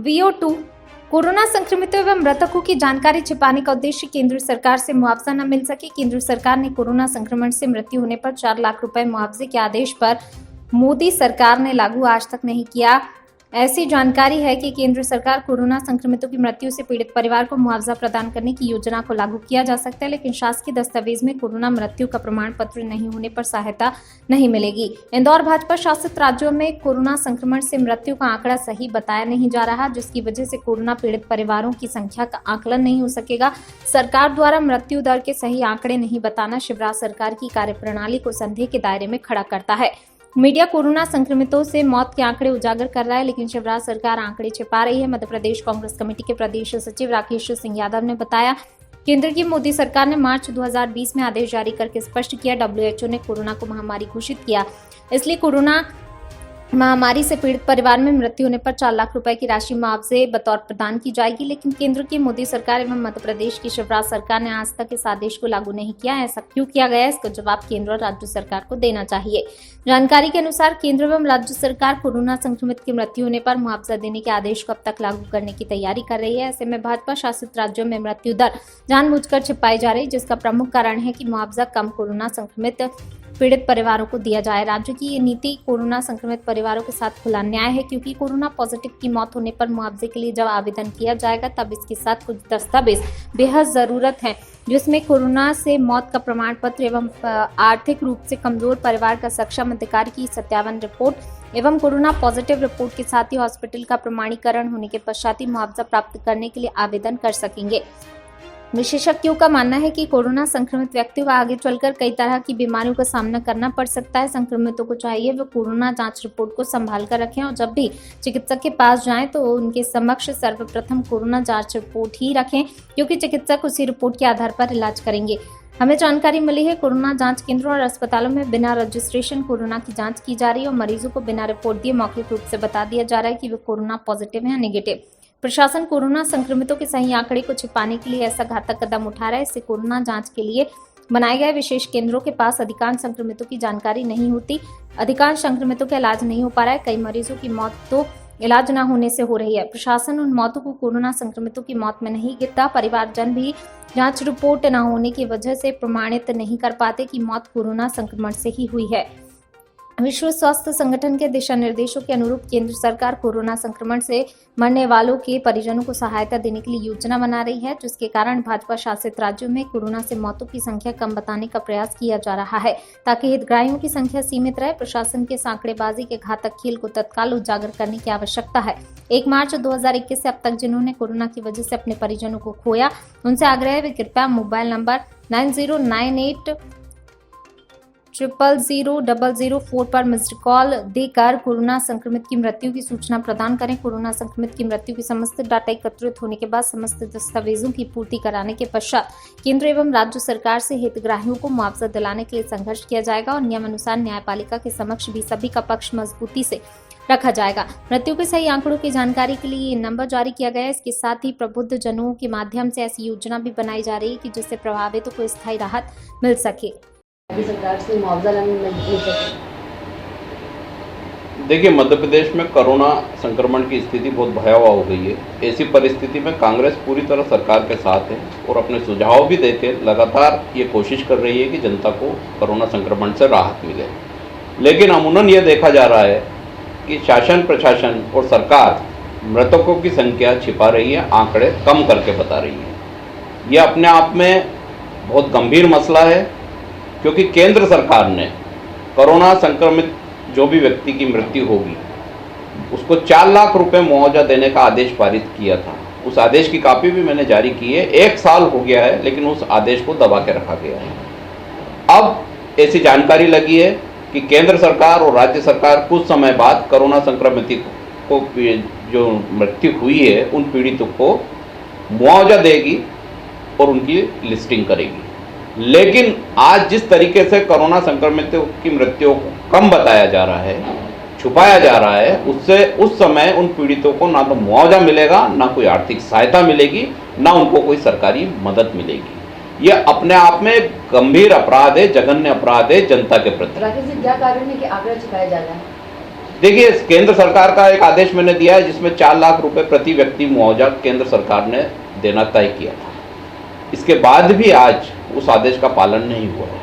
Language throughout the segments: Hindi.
VO2 कोरोना संक्रमितों एवं मृतकों की जानकारी छिपाने का उद्देश्य केंद्र सरकार से मुआवजा न मिल सके। केंद्र सरकार ने कोरोना संक्रमण से मृत्यु होने पर 4 लाख रुपए मुआवजे के आदेश पर मोदी सरकार ने लागू आज तक नहीं किया। ऐसी जानकारी है कि केंद्र सरकार कोरोना संक्रमितों की मृत्यु से पीड़ित परिवार को मुआवजा प्रदान करने की योजना को लागू किया जा सकता है, लेकिन शासकीय दस्तावेज में कोरोना मृत्यु का प्रमाण पत्र नहीं होने पर सहायता नहीं मिलेगी। इंदौर भाजपा शासित राज्यों में कोरोना संक्रमण से मृत्यु का आंकड़ा सही बताया नहीं जा रहा, जिसकी वजह से कोरोना पीड़ित परिवारों की संख्या का आकलन नहीं हो सकेगा। सरकार द्वारा मृत्यु दर के सही आंकड़े नहीं बताना शिवराज सरकार की कार्यप्रणाली को संदेह के दायरे में खड़ा करता है। मीडिया कोरोना संक्रमितों से मौत के आंकड़े उजागर कर रहा है, लेकिन शिवराज सरकार आंकड़े छिपा रही है। मध्य प्रदेश कांग्रेस कमेटी के प्रदेश सचिव राकेश सिंह यादव ने बताया, केंद्र की मोदी सरकार ने मार्च 2020 में आदेश जारी करके स्पष्ट किया, WHO ने कोरोना को महामारी घोषित किया, इसलिए कोरोना महामारी से पीड़ित परिवार में मृत्यु होने पर 4 लाख रुपए की राशि मुआवजे बतौर प्रदान की जाएगी। लेकिन केंद्र की मोदी सरकार एवं मध्य प्रदेश की शिवराज सरकार ने आज तक इस आदेश को लागू नहीं किया। ऐसा क्यों किया गया, इसका जवाब केंद्र और राज्य सरकार को देना चाहिए। जानकारी के अनुसार केंद्र एवं राज्य सरकार कोरोना संक्रमित की मृत्यु होने पर मुआवजा देने के आदेश को अब तक लागू करने की तैयारी कर रही है। ऐसे में भाजपा शासित राज्यों में मृत्यु दर जानबूझकर छिपाई जा रही है, जिसका प्रमुख कारण है कि मुआवजा कम कोरोना संक्रमित पीड़ित परिवारों को दिया जाए। राज्य की ये नीति कोरोना संक्रमित परिवारों के साथ खुला न्याय है, क्योंकि कोरोना पॉजिटिव की मौत होने पर मुआवजे के लिए जब आवेदन किया जाएगा तब इसके साथ कुछ दस्तावेज बेहद जरूरत है, जिसमें कोरोना से मौत का प्रमाण पत्र एवं आर्थिक रूप से कमजोर परिवार का सक्षम अधिकारी की सत्यापन रिपोर्ट एवं कोरोना पॉजिटिव रिपोर्ट के साथ ही हॉस्पिटल का प्रमाणीकरण होने के पश्चात ही मुआवजा प्राप्त करने के लिए आवेदन कर सकेंगे। विशेषज्ञों का मानना है कि कोरोना संक्रमित व्यक्तियों को आगे चलकर कई तरह की बीमारियों का सामना करना पड़ सकता है। संक्रमितों को चाहिए वे कोरोना जांच रिपोर्ट को संभाल कर रखें और जब भी चिकित्सक के पास जाएं तो उनके समक्ष सर्वप्रथम कोरोना जांच रिपोर्ट ही रखें, क्योंकि चिकित्सक उसी रिपोर्ट के आधार पर इलाज करेंगे। हमें जानकारी मिली है, कोरोना जांच केंद्रों और अस्पतालों में बिना रजिस्ट्रेशन कोरोना की जांच की जा रही है और मरीजों को बिना रिपोर्ट दिए मौखिक रूप से बता दिया जा रहा है कि वे कोरोना पॉजिटिव है या नेगेटिव। प्रशासन कोरोना संक्रमितों के सही आंकड़े को छिपाने के लिए ऐसा घातक कदम उठा रहा है। इससे कोरोना जांच के लिए बनाए गए विशेष केंद्रों के पास अधिकांश संक्रमितों की जानकारी नहीं होती, अधिकांश संक्रमितों का इलाज नहीं हो पा रहा है। कई मरीजों की मौत तो इलाज न होने से हो रही है। प्रशासन उन मौतों को कोरोना संक्रमितों की मौत में नहीं गिनता। परिवारजन भी जांच रिपोर्ट न होने की वजह से प्रमाणित नहीं कर पाते कि मौत कोरोना संक्रमण से ही हुई है। विश्व स्वास्थ्य संगठन के दिशा निर्देशों के अनुरूप केंद्र सरकार कोरोना संक्रमण से मरने वालों के परिजनों को सहायता देने के लिए योजना बना रही है, जिसके कारण भाजपा शासित राज्यों में कोरोना से मौतों की संख्या कम बताने का प्रयास किया जा रहा है, ताकि हितग्राहियों की संख्या सीमित रहे। प्रशासन के आंकड़ेबाजी के घातक खेल को तत्काल उजागर करने की आवश्यकता है। 1 मार्च 2021 से अब तक जिन्होंने कोरोना की वजह से अपने परिजनों को खोया, उनसे आग्रह है वे कृपया मोबाइल नंबर 9098 0000004 पर मिस्ड कॉल देकर कोरोना संक्रमित की मृत्यु की सूचना प्रदान करें। कोरोना संक्रमित की मृत्यु की समस्त डाटा एकत्रित होने के बाद समस्त दस्तावेजों की पूर्ति कराने के पश्चात केंद्र एवं राज्य सरकार से हितग्राहियों को मुआवजा दिलाने के लिए संघर्ष किया जाएगा और नियमानुसार न्यायपालिका के समक्ष भी सभी का पक्ष मजबूती से रखा जाएगा। मृत्यु के सही आंकड़ों की जानकारी के लिए ये नंबर जारी किया गया है। इसके साथ ही प्रबुद्ध जनों के माध्यम से ऐसी योजना भी बनाई जा रही है कि जिससे प्रभावितों को स्थायी राहत मिल सके। सरकार से मुआवजा मिल सके। देखिए, मध्य प्रदेश में कोरोना संक्रमण की स्थिति बहुत भयावह हो गई है। ऐसी परिस्थिति में कांग्रेस पूरी तरह सरकार के साथ है और अपने सुझाव भी देके लगातार ये कोशिश कर रही है कि जनता को कोरोना संक्रमण से राहत मिले। लेकिन अमूमन ये देखा जा रहा है कि शासन प्रशासन और सरकार मृतकों की संख्या छिपा रही है, आंकड़े कम करके बता रही है। ये अपने आप में बहुत गंभीर मसला है, क्योंकि केंद्र सरकार ने कोरोना संक्रमित जो भी व्यक्ति की मृत्यु होगी उसको 4 लाख रुपए मुआवजा देने का आदेश पारित किया था। उस आदेश की कॉपी भी मैंने जारी की है। 1 साल हो गया है, लेकिन उस आदेश को दबा के रखा गया है। अब ऐसी जानकारी लगी है कि केंद्र सरकार और राज्य सरकार कुछ समय बाद कोरोना संक्रमित को जो मृत्यु हुई है उन पीड़ितों को मुआवजा देगी और उनकी लिस्टिंग करेगी। लेकिन आज जिस तरीके से कोरोना संक्रमितों की मृत्यु को कम बताया जा रहा है, छुपाया जा रहा है, उससे उस समय उन पीड़ितों को ना तो मुआवजा मिलेगा, ना कोई आर्थिक सहायता मिलेगी, ना उनको कोई सरकारी मदद मिलेगी। यह अपने आप में गंभीर अपराध है, जघन्य अपराध है जनता के प्रति। राकेश जी, क्या कारण है कि आंकड़ा छुपाया जा रहा है? देखिए, केंद्र सरकार का एक आदेश मैंने दिया है जिसमें 4 लाख रुपए प्रति व्यक्ति मुआवजा केंद्र सरकार ने देना तय किया था। इसके बाद भी आज उस आदेश का पालन नहीं हुआ है।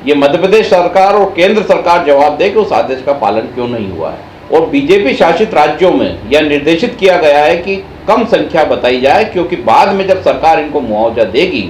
ये मध्य प्रदेश सरकार और केंद्र सरकार जवाब दे कि उस आदेश का पालन क्यों नहीं हुआ है। और बीजेपी शासित राज्यों में यह निर्देशित किया गया है कि कम संख्या बताई जाए, क्योंकि बाद में जब सरकार इनको मुआवजा देगी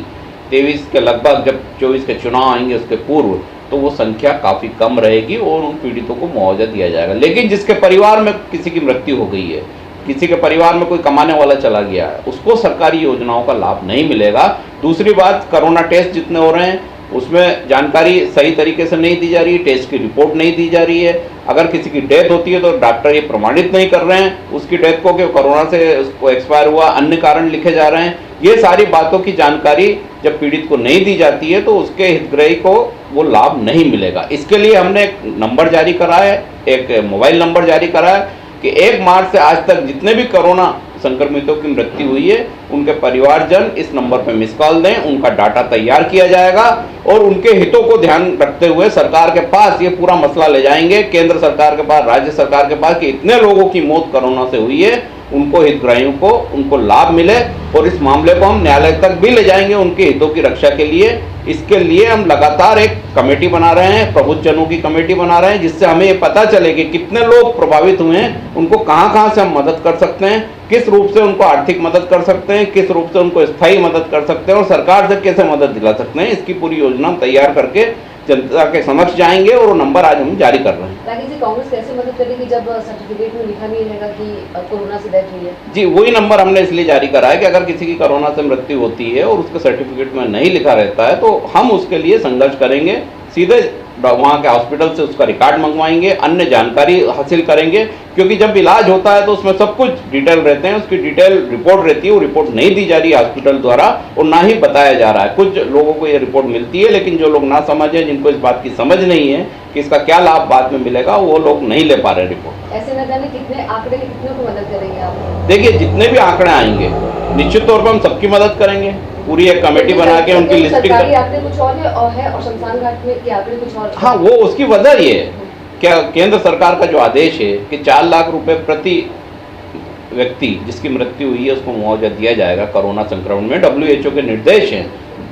23 के लगभग, जब 24 के चुनाव आएंगे उसके पूर्व, तो वो संख्या काफ़ी कम रहेगी और उन पीड़ितों को मुआवजा दिया जाएगा। लेकिन जिसके परिवार में किसी की मृत्यु हो गई है, किसी के परिवार में कोई कमाने वाला चला गया है, उसको सरकारी योजनाओं का लाभ नहीं मिलेगा। दूसरी बात, कोरोना टेस्ट जितने हो रहे हैं उसमें जानकारी सही तरीके से नहीं दी जा रही है, टेस्ट की रिपोर्ट नहीं दी जा रही है। अगर किसी की डेथ होती है तो डॉक्टर ये प्रमाणित नहीं कर रहे हैं उसकी डेथ को कि कोरोना से उसको एक्सपायर हुआ, अन्य कारण लिखे जा रहे हैं। ये सारी बातों की जानकारी जब पीड़ित को नहीं दी जाती है तो उसके हितग्राही को वो लाभ नहीं मिलेगा। इसके लिए हमने एक नंबर जारी करा है, एक मोबाइल नंबर जारी करा है कि 1 मार्च से आज तक जितने भी कोरोना संक्रमितों की मृत्यु हुई है उनके परिवारजन इस नंबर पर मिस कॉल दें, उनका डाटा तैयार किया जाएगा और उनके हितों को ध्यान रखते हुए सरकार के पास ये पूरा मसला ले जाएंगे, केंद्र सरकार के पास, राज्य सरकार के पास, कि इतने लोगों की मौत कोरोना से हुई है, उनको हितग्राहियों को उनको लाभ मिले। और इस मामले को हम न्यायालय तक भी ले जाएंगे उनके हितों की रक्षा के लिए। इसके लिए हम लगातार एक कमेटी बना रहे हैं, प्रबुद्धजनों की कमेटी बना रहे हैं, जिससे हमें ये पता चले कि कितने लोग प्रभावित हुए हैं, उनको कहाँ कहाँ से हम मदद कर सकते हैं, किस रूप से उनको आर्थिक मदद कर सकते हैं, किस रूप से उनको स्थायी मदद कर सकते हैं और सरकार से कैसे मदद दिला सकते हैं। इसकी पूरी योजना हम तैयार करके जनता के समक्ष जाएंगे और वो नंबर आज हम जारी कर रहे हैं। राकेश जी, कांग्रेस कैसे मदद करेगी जब सर्टिफिकेट में लिखा नहीं रहेगा कि कोरोना से डेथ हुई है? जी, वही नंबर हमने इसलिए जारी करा है कि अगर किसी की कोरोना से मृत्यु होती है और उसके सर्टिफिकेट में नहीं लिखा रहता है तो हम उसके लिए संघर्ष करेंगे, सीधे वहाँ के हॉस्पिटल से उसका रिकॉर्ड मंगवाएंगे, अन्य जानकारी हासिल करेंगे, क्योंकि जब इलाज होता है तो उसमें सब कुछ डिटेल रहते हैं, उसकी डिटेल रिपोर्ट रहती है, वो रिपोर्ट नहीं दी जा रही है हॉस्पिटल द्वारा और ना ही बताया जा रहा है। कुछ लोगों को ये रिपोर्ट मिलती है, लेकिन जो लोग ना समझे, जिनको इस बात की समझ नहीं है कि इसका क्या लाभ बाद में मिलेगा, वो लोग नहीं ले पा रहे रिपोर्ट। ऐसे न जाने कितने आंकड़े कितनों को मदद करेंगे आप? देखिए, जितने भी आंकड़े आएंगे निश्चित तौर पर हम सबकी मदद करेंगे, पूरी एक कमेटी बना के उनकी लिस्टिंग सरकारी आंकड़े कुछ और है और शमशान घाट में के आंकड़े कुछ और। हाँ, वो उसकी वजह ये है क्या, केंद्र सरकार का जो आदेश है कि 4 लाख रुपए प्रति व्यक्ति जिसकी मृत्यु हुई है उसको मुआवजा दिया जाएगा कोरोना संक्रमण में, WHO के निर्देश हैं,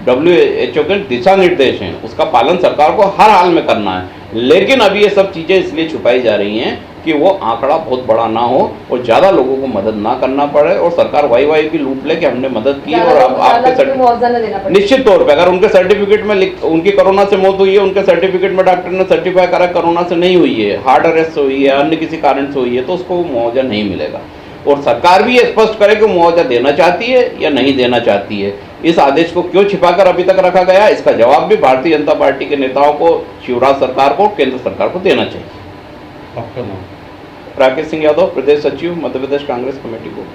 WHO के दिशा निर्देश हैं, उसका पालन सरकार को हर हाल में करना है। लेकिन अभी ये सब चीज़ें इसलिए छुपाई जा रही हैं कि वो आंकड़ा बहुत बड़ा ना हो और ज़्यादा लोगों को मदद ना करना पड़े और सरकार वाई की लूट ले कि हमने मदद की और अब आपके निश्चित तौर पे अगर उनके सर्टिफिकेट में उनकी कोरोना से मौत हुई है, उनके सर्टिफिकेट में डॉक्टर ने सर्टिफाई करा कोरोना से नहीं हुई है, हार्ट अरेस्ट से हुई है, अन्य किसी कारण से हुई है, तो उसको मुआवजा नहीं मिलेगा। और सरकार भी ये स्पष्ट करे कि मुआवजा देना चाहती है या नहीं देना चाहती है। इस आदेश को क्यों छिपाकर अभी तक रखा गया, इसका जवाब भी भारतीय जनता पार्टी के नेताओं को, शिवराज सरकार को, केंद्र सरकार को देना चाहिए। आपका नाम? राकेश सिंह यादव, प्रदेश सचिव, मध्य प्रदेश कांग्रेस कमेटी को।